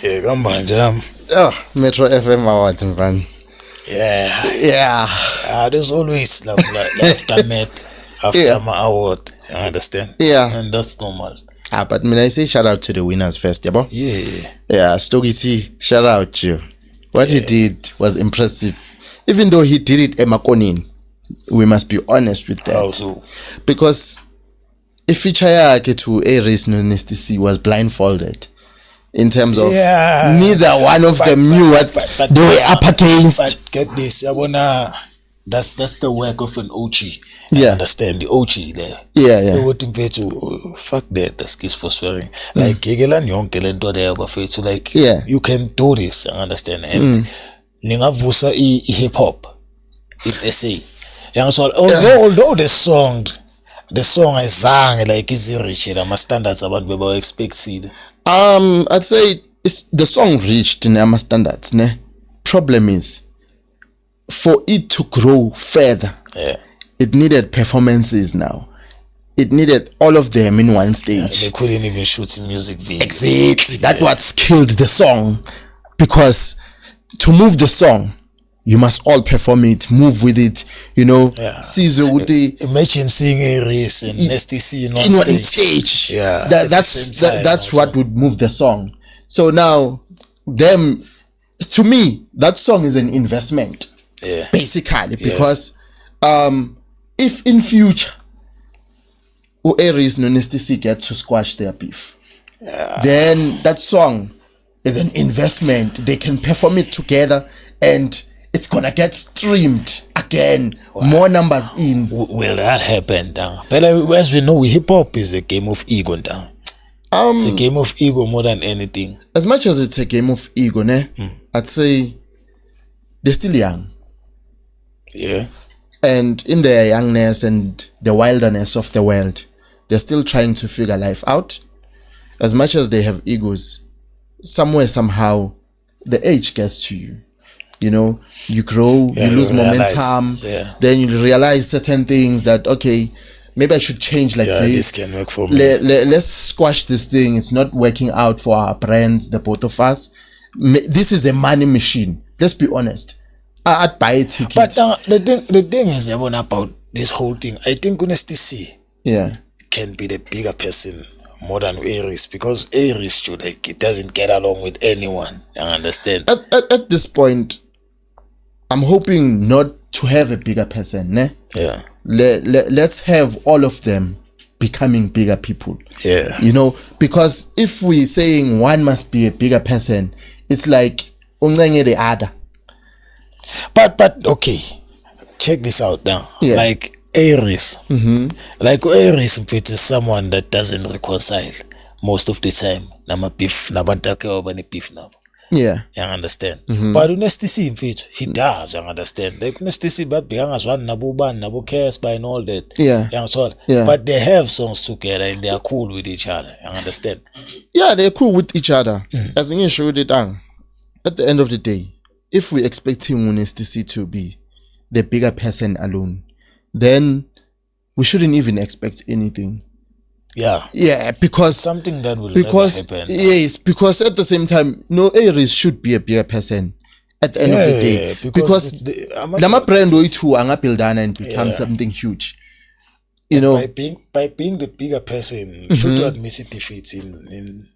Yeah, come on, jam. Oh, Metro FM Awards, man. Yeah. There's always like aftermath after my award. You understand? Yeah. And that's normal. But when I say shout out to the winners first, yeah, Yeah. Stogie T, shout out to you. What he did was impressive. Even though he did it emakonin, we must be honest with that. How so? Because if feature yakhe to Aries Nonesti C was blindfolded. In terms of neither one of them knew what they were up against. But get this, I wanna. That's the work of an OG. Yeah, understand the OG there. Yeah. What in to fuck that? The skills for swearing. Like Kegelan young Kelento there, but so like you can do this. I understand. And ningavusa hip hop. It essay. So although the song is sang like easy rich. My standards about people expected. I'd say the song reached in our standards. Ne? Problem is, for it to grow further, it needed performances now. It needed all of them in one stage. They couldn't even shoot a music video. Exactly. That's what killed the song. Because to move the song, you must all perform it, move with it, you know. Imagine seeing Aries and Nesty C in one stage. Yeah. That's what would move the song. So now, to me, that song is an investment. Yeah. Basically, because if in future Aries and Nesty C get to squash their beef, then that song is an investment. They can perform it together and it's gonna get streamed again. Wow. More numbers in. Will that happen down? But as we know, hip hop is a game of ego down. It's a game of ego more than anything. As much as it's a game of ego, I'd say they're still young. Yeah. And in their youngness and the wilderness of the world, they're still trying to figure life out. As much as they have egos, somewhere, somehow, the age gets to you. You know, you grow, you lose momentum, then you realize certain things that, okay, maybe I should change this. This can work for me. Let's squash this thing. It's not working out for our brands, the both of us. This is a money machine. Let's be honest. I'd buy a ticket. But the thing is, about this whole thing, I think Honesty C can be the bigger person more than Aries, because Aries it doesn't get along with anyone. I understand. At this point, I'm hoping not to have a bigger person, ne? Yeah. Let's have all of them becoming bigger people. Yeah. You know, because if we're saying one must be a bigger person, it's like unenge the other. But okay, check this out now. Yeah. Like Aries. Like Aries is someone that doesn't reconcile most of the time. Nama beef, nabantake obani beef now. Yeah. You understand? But Honesty C, he does, you understand? Like Honesty C, but Nabu cares by and all that. Yeah. But they have songs together and they are cool with each other. You understand? Yeah, they're cool with each other. As in showed it down. At the end of the day, if we're expecting Honesty C to be the bigger person alone, then we shouldn't even expect anything. Yeah, because something that will never happen. Yes, because at the same time, no Aries should be a bigger person at the end of the day. Because Lama brand too anga buildana and become something huge. You know, by being the bigger person, should admit it defeats in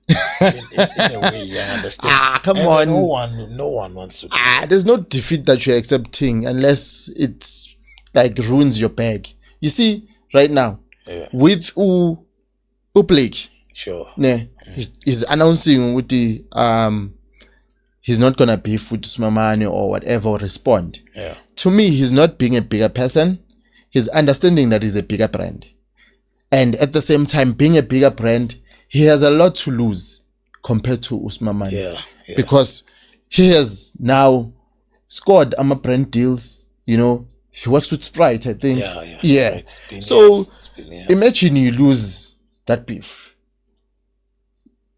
a way. You understand? Come on. No one wants to. There's no defeat that you're accepting unless it's like ruins your bag. You see, right now, with Blake, sure, he's announcing with the he's not gonna be food to Smamane or whatever or respond. To me, he's not being a bigger person. He's understanding that he's a bigger brand, and at the same time, being a bigger brand, he has a lot to lose compared to Usmamane. Because he has now scored brand deals. You know, he works with Sprite, I think. So imagine you lose that beef.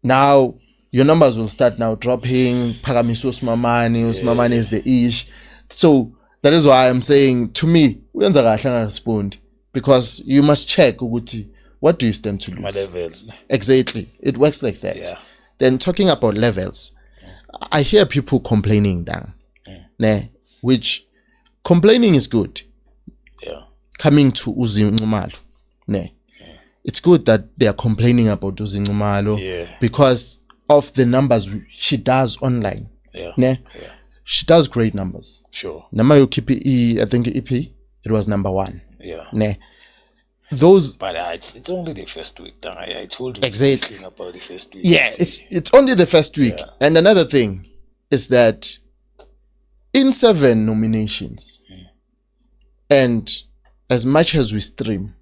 Now your numbers will start now dropping. Pagamiso Usmamane is the ish. So that is why I'm saying, to me, we respond, because you must check what do you stand to lose. My levels. Exactly. It works like that. Then talking about levels, I hear people complaining down, which complaining is good. Yeah. Coming to Uzi Nxumalo, it's good that they are complaining about Uzi Nxumalo because of the numbers she does online. Yeah. She does great numbers. Sure. Nama you keep I think EP, it was number 1. Yeah. Those, but it's only the first week. I told you exactly about the first week. Yeah, it's only the first week. Yeah. And another thing is that in 7 nominations, and as much as we stream,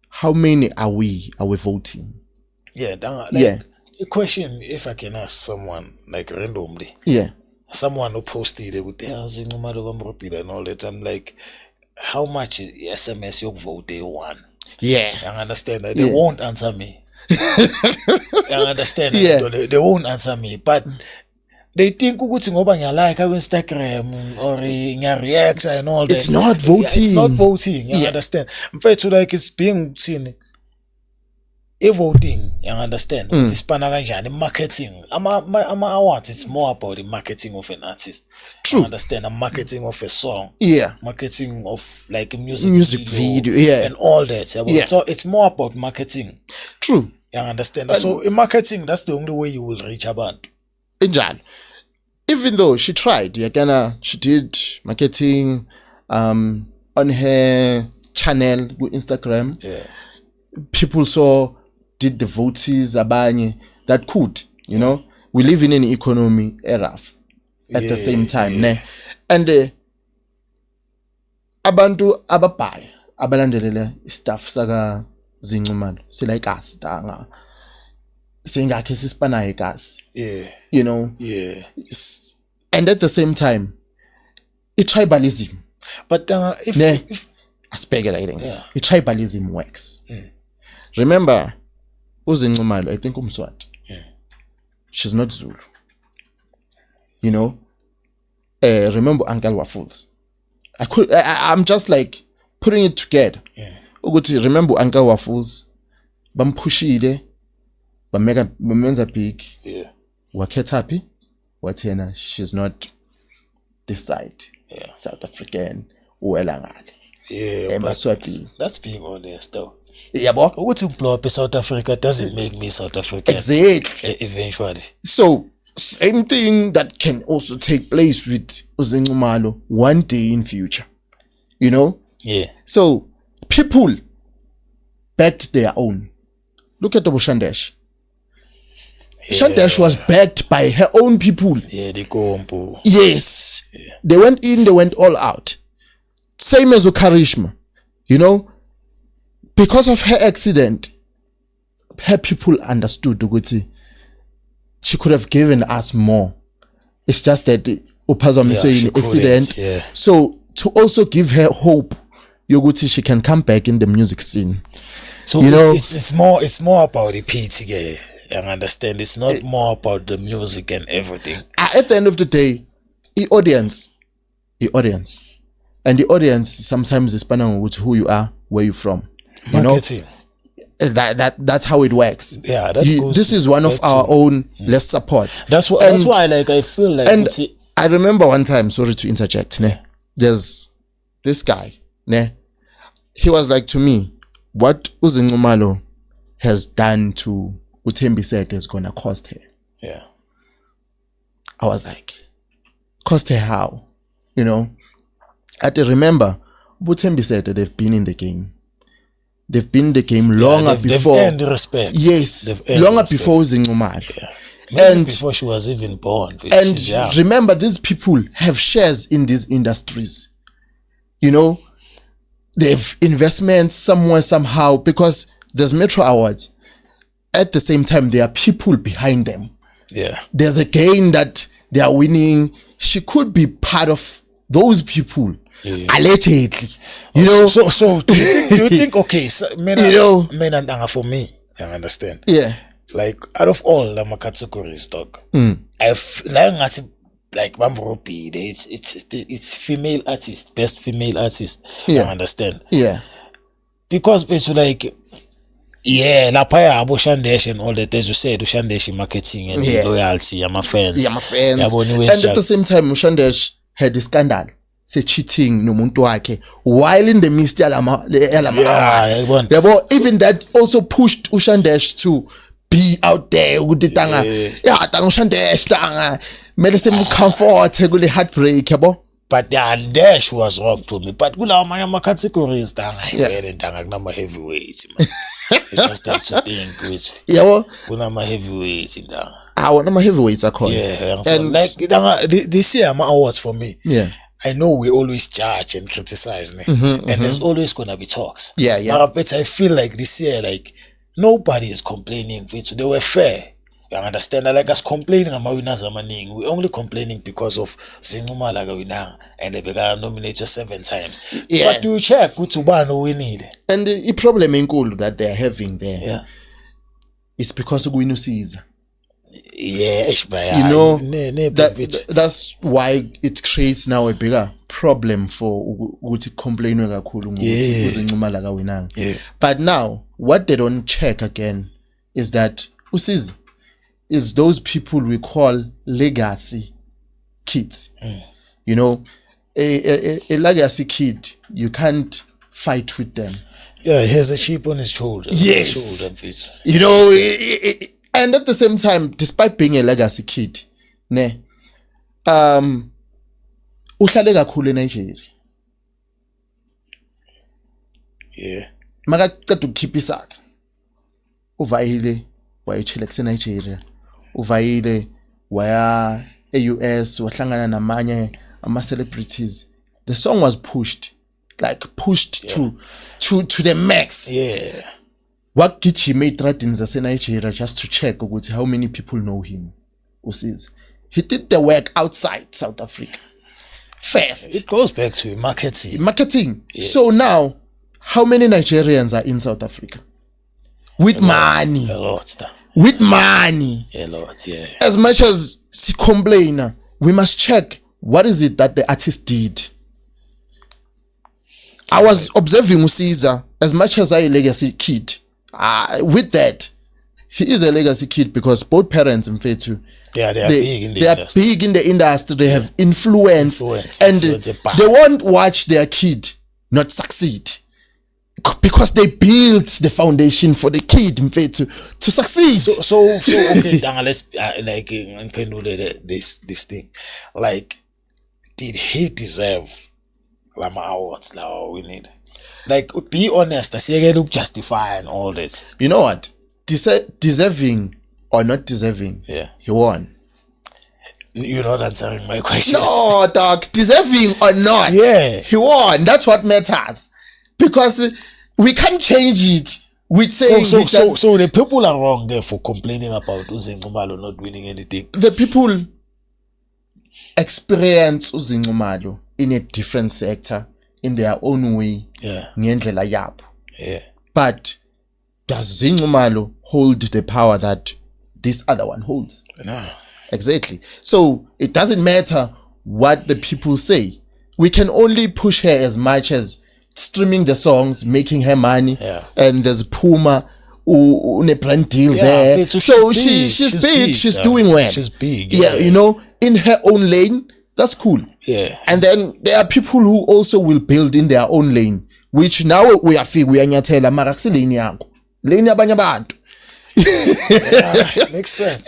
how many are we voting? Yeah, a question, if I can ask someone like randomly. Yeah. Someone who posted it with the housing no matter what and all that. I'm like, how much SMS you vote they won? Yeah. I understand that. They won't answer me. I understand that. They won't answer me. But they think ukuthi ngoba ngiyalike on Instagram or ngiyareact and all that. It's not voting. It's not voting. You understand? In fact, like it's being seen. Voting, you understand? This marketing. Awards, it's more about the marketing of an artist. True. You understand? The marketing of a song. Yeah. Marketing of like a music video. Yeah. And all that. Yeah. So it's more about marketing. True. You understand? So in marketing, that's the only way you will reach a band. Even though she tried, she did marketing on her channel with Instagram. Yeah. People did the votes abanye that could, we live in an economy era at the same time. And abantu ababhaya abalandelela stuff saka Zinxumalo like us danga singakhe sisipanayo igazi. Yeah. And at the same time tribalism, but if tribalism works. Remember Uzi Nxumalo, I think Umswati. She's not Zulu. Remember Uncle Waffles. I'm just like putting it together. Remember Uncle Waffles? Bampushile, bamenza big. Yeah. Wakhetaphi, wathena, she's not this side. Yeah. South African, uelangale. Yeah. That's being honest though. Yeah, boy. What to blow up in South Africa doesn't make me South African. Exactly. Eventually. So, same thing that can also take place with Uzi Nxumalo one day in future. Yeah. So, people backed their own. Look at the Shandesh. Yeah. Shandesh was backed by her own people. Yeah, they go on. Yes. Yeah. They went in, they went all out. Same as Karishma. Because of her accident, her people understood Uguti. She could have given us more. It's just that accident. Yeah. So to also give her hope, Yoguti, she can come back in the music scene. So it's more about the PTA. I understand. It's not more about the music and everything. At the end of the day, the audience, and the audience sometimes is depending on who you are, where you're from. Marketing. That's how it works. Yeah, this is one of our own. Let's support. That's why I feel like. And I remember one time. Sorry to interject. There's this guy. He was like to me, what Uzi Nxumalo has done to Uthembisete is gonna cost her. Yeah. I was like, cost her how? I remember Uthembisete, they've been in the game. They've been in the game longer before. They've earned respect. Yes, longer before Uzi Nxumalo. Yeah. And before she was even born. And remember, these people have shares in these industries. They've investments somewhere, somehow, because there's Metro Awards. At the same time, there are people behind them. Yeah. There's a gain that they are winning. She could be part of those people. Yeah. Allegedly, So do you think? Okay, so, for me, I understand. Yeah. Like out of all the categories, dog, I've like Bamburopi. It's female artist, best female artist. Yeah. I understand. Yeah. Because it's like Yeah, lapha abo Shandesh and all that, as you said, Shandesh marketing and loyalty, my fans. Yeah, my fans. And at the same time, Shandesh had a scandal. Say cheating no muntu wakhe while in the midst yalama even that also pushed Ushandesh to be out there with the tanga tanga Ushandesh tanga mele se comfort kule heartbreak yabo. But Dash was robbed to me. But kula amanye categories tanga tanga kunama heavyweights man. Just have to think which kunama heavyweights in tanga. Nama heavyweights are called. Yeah, and like this year my awards for me. Yeah. I know we always judge and criticize, and there's always gonna be talks. But I feel like this year, like nobody is complaining. They were fair. You understand? Like us complaining about winners, we only complaining because of Zinguma like a winner and they got nominated 7 times. But do you check which one we need? And the problem in cool that they're having there, it's because of Gwinu Caesar. You know, that's why it creates now a bigger problem for ukuthi complain kakhulu ngokuthi uzincuma la kawinanga. But now what they don't check again is that usizi is those people we call legacy kids. You know, a legacy kid, you can't fight with them. He has a chip on his shoulder. Yes. You know, and at the same time, despite being a legacy kid, uhlale kakhulu eNigeria. Makaqeda ukukhipha isakhe. Uvayile wayechela kuseNigeria. Uvayile waya eUS wahlangana namanye ama celebrities. The song was pushed to the max. What Gijima threatens as in Nigeria just to check how many people know him. Usizi. He did the work outside South Africa. First. It goes back to marketing. So now, how many Nigerians are in South Africa? With money. A lot. With money. A lot, As much as she complain, we must check what is it that the artist did. I was observing Usiza as much as a legacy kid. With that, he is a legacy kid because both parents in Fetu, they are big in the industry. They have influence and they won't watch their kid not succeed because they built the foundation for the kid in Fetu to succeed. So okay, let's like this thing. Like, did he deserve Lama Awards? Now we need. Like, be honest, I say look justify and all that. You know what? Deserving or not deserving, he won. You're not answering my question. No, dog. Deserving or not, he won. That's what matters. Because we can't change it with saying... So the people are wrong there for complaining about Uzinqumalo not winning anything. The people experience Uzinqumalo in a different sector, in their own way. Ngendlela yabo. But does Zinqumalo hold the power that this other one holds? No. Exactly. So it doesn't matter what the people say. We can only push her as much as streaming the songs, making her money. And there's Puma on a brand deal there. So she's big. She's doing well. She's big. You know, in her own lane. That's cool. And then there are people who also will build in their own lane, which now we are nyathela mara lane yangu. Lane yabanye abantu. Makes sense.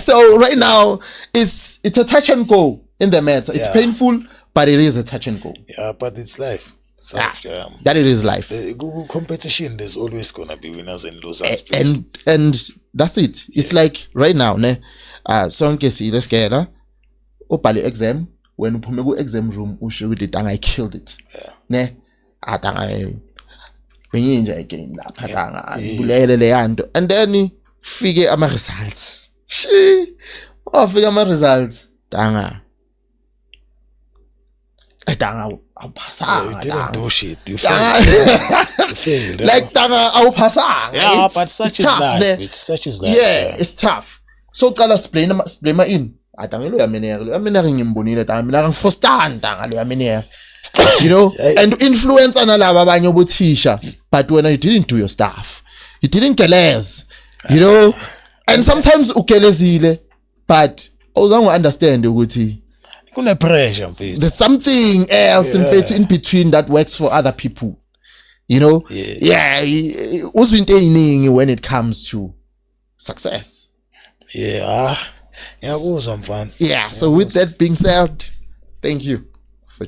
So right now it's a touch and go in the matter. It's painful, but it is a touch and go. But it's life. That it is life. The Google competition, there's always gonna be winners and losers. And that's it. It's like right now, sonke sileskela. Opali exam, when uphume ku exam room usho ukuthi I killed it. Atanga benyenja again lapha tanga bulele le yanto, and then fike ama results. Fike ama results tanga awuphasanga. You didn't do shit. You failed. Like tanga awuphasanga. But such is life. It's such is life. It's tough. So cala splema in. Atangelo ya menere ngimbonile tanga mina ngifostanda ngalo ya menere. You know, and influence analaba abanye obuthisha, but when you didn't do your stuff, You didn't gelez, you know, and sometimes ugelezile, but awuzange understand ukuthi kuna pressure mfethu. There's something else in between that works for other people. You know? Uzwa into eyiningi when it comes to success. Ngiyakuzwa mfana. So with that being said, thank you for